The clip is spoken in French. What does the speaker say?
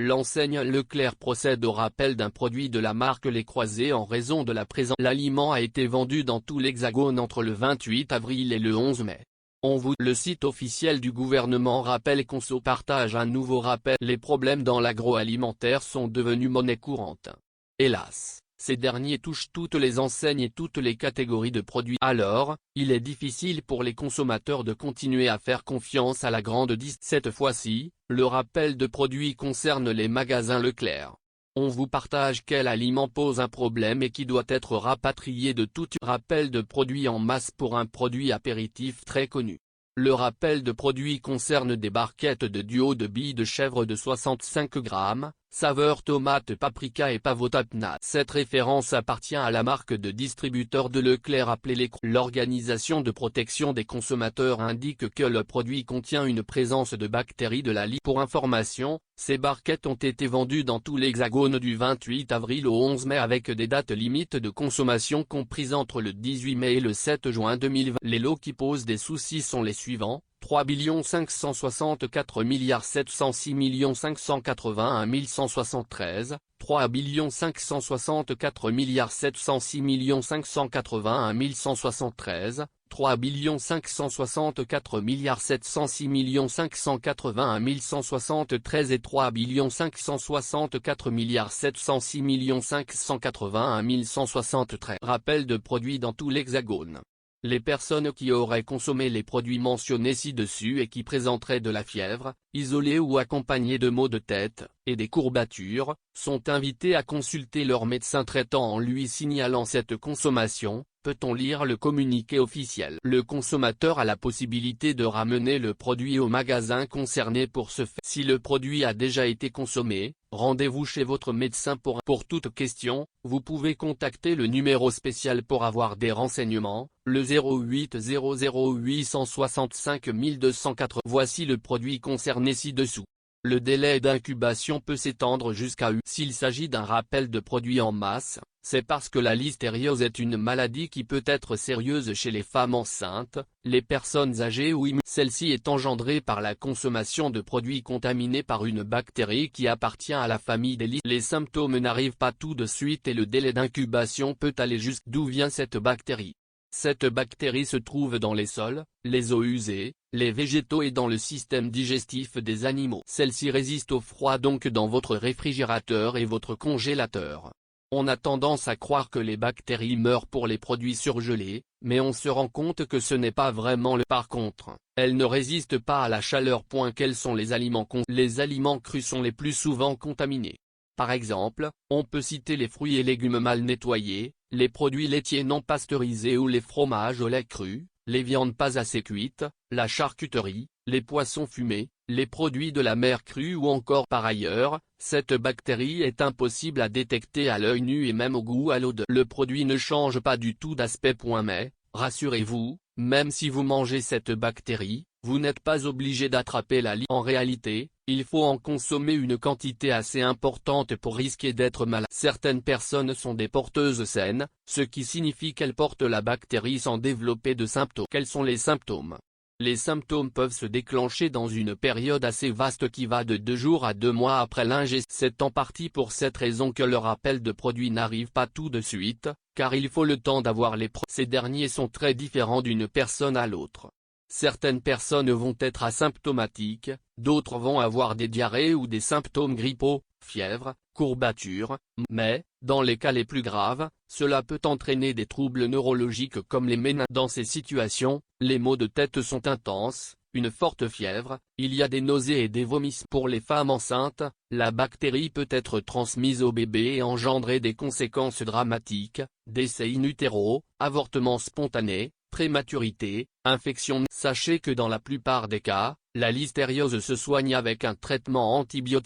L'enseigne Leclerc procède au rappel d'un produit de la marque Les Croisés en raison de la présence. L'aliment a été vendu dans tout l'Hexagone entre le 28 avril et le 11 mai. Le site officiel du gouvernement Rappel Conso partage un nouveau rappel. Les problèmes dans l'agroalimentaire sont devenus monnaie courante. Hélas, ces derniers touchent toutes les enseignes et toutes les catégories de produits. Alors, il est difficile pour les consommateurs de continuer à faire confiance à la grande distribution. Cette fois-ci, le rappel de produits concerne les magasins Leclerc. On vous partage quel aliment pose un problème et qui doit être rapatrié de tout rappel de produits en masse pour un produit apéritif très connu. Le rappel de produits concerne des barquettes de duo de billes de chèvre de 65 grammes, saveur tomate paprika et pavotapna. Cette référence appartient à la marque de distributeur de Leclerc appelée Les Croisés. L'Organisation de protection des consommateurs indique que le produit contient une présence de bactéries de la lie. Pour information, ces barquettes ont été vendues dans tout l'Hexagone du 28 avril au 11 mai avec des dates limites de consommation comprises entre le 18 mai et le 7 juin 2020. Les lots qui posent des soucis sont les suivants: 3 564 706 581 173, 3 564 706 581 173, 3 564 706 581 173 et 3 564 706 581 173. Rappel de produits dans tout l'Hexagone. Les personnes qui auraient consommé les produits mentionnés ci-dessus et qui présenteraient de la fièvre, isolée ou accompagnée de maux de tête, et des courbatures, sont invitées à consulter leur médecin traitant en lui signalant cette consommation. Peut-on lire le communiqué officiel? Le consommateur a la possibilité de ramener le produit au magasin concerné pour ce faire. Si le produit a déjà été consommé, rendez-vous chez votre médecin pour toute question. Vous pouvez contacter le numéro spécial pour avoir des renseignements, le 08 00 865 204. Voici le produit concerné ci-dessous. Le délai d'incubation peut s'étendre jusqu'à 8. S'il s'agit d'un rappel de produits en masse, c'est parce que la listériose est une maladie qui peut être sérieuse chez les femmes enceintes, les personnes âgées ou immunes. Celle-ci est engendrée par la consommation de produits contaminés par une bactérie qui appartient à la famille des listérioses. Les symptômes n'arrivent pas tout de suite et le délai d'incubation peut aller jusqu'à. D'où vient cette bactérie? Cette bactérie se trouve dans les sols, les eaux usées, les végétaux et dans le système digestif des animaux. Celle-ci résiste au froid donc dans votre réfrigérateur et votre congélateur. On a tendance à croire que les bactéries meurent pour les produits surgelés, mais on se rend compte que ce n'est pas vraiment le cas. Par contre, elles ne résistent pas à la chaleur. Quels sont les aliments Les aliments crus sont les plus souvent contaminés. Par exemple, on peut citer les fruits et légumes mal nettoyés, les produits laitiers non pasteurisés ou les fromages au lait cru, les viandes pas assez cuites, la charcuterie, les poissons fumés, les produits de la mer crus ou encore. Par ailleurs, cette bactérie est impossible à détecter à l'œil nu et même au goût à l'odeur. Le produit ne change pas du tout d'aspect. Mais, rassurez-vous, même si vous mangez cette bactérie, vous n'êtes pas obligé d'attraper la lie. En réalité, il faut en consommer une quantité assez importante pour risquer d'être malade. Certaines personnes sont des porteuses saines, ce qui signifie qu'elles portent la bactérie sans développer de symptômes. Quels sont les symptômes? Les symptômes peuvent se déclencher dans une période assez vaste qui va de 2 jours à 2 mois après l'ingestion. C'est en partie pour cette raison que le rappel de produits n'arrive pas tout de suite, car il faut le temps d'avoir les preuves. Ces derniers sont très différents d'une personne à l'autre. Certaines personnes vont être asymptomatiques, d'autres vont avoir des diarrhées ou des symptômes grippaux, fièvre, courbatures, mais, dans les cas les plus graves, cela peut entraîner des troubles neurologiques comme les méningites. Dans ces situations, les maux de tête sont intenses, une forte fièvre, il y a des nausées et des vomissements. Pour les femmes enceintes, la bactérie peut être transmise au bébé et engendrer des conséquences dramatiques, décès in utero, avortement spontané, prématurité, infection. Sachez que dans la plupart des cas, la listériose se soigne avec un traitement antibiotique.